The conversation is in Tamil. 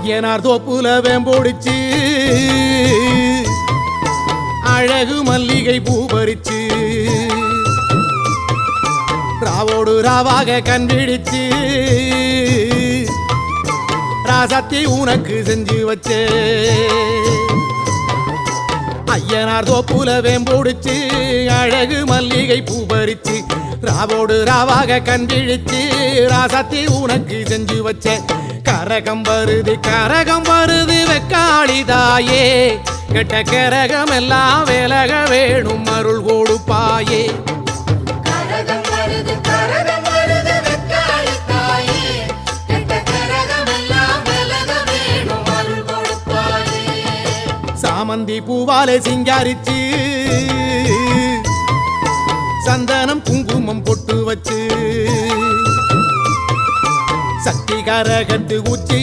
ஐயனார் தோப்புல வேம்போடிச்சு அழகு மல்லிகை பூ பறிச்சு ராவோடு ராவாக கண்டிடிச்சு ராசாத்தி உனக்கு செஞ்சு வச்சே ஐயனார் தோப்புல வேம்போடிச்சு அழகு மல்லிகை பூ பறிச்சு ராவோடு ராவாக கண்டிழிச்சு ராசாத்தி உனக்கு செஞ்சு வச்ச கரகம் வருது வெக்காளி தாயே கெட்ட கரகம் எல்லாம் விலக வேணும் அருள் கொடுப்பாயே சாமந்தி பூவாலே சிங்காரிச்சு சந்தனம் குங்குமம் பொட்டு வச்சு சக்தி கரகத்து உச்சி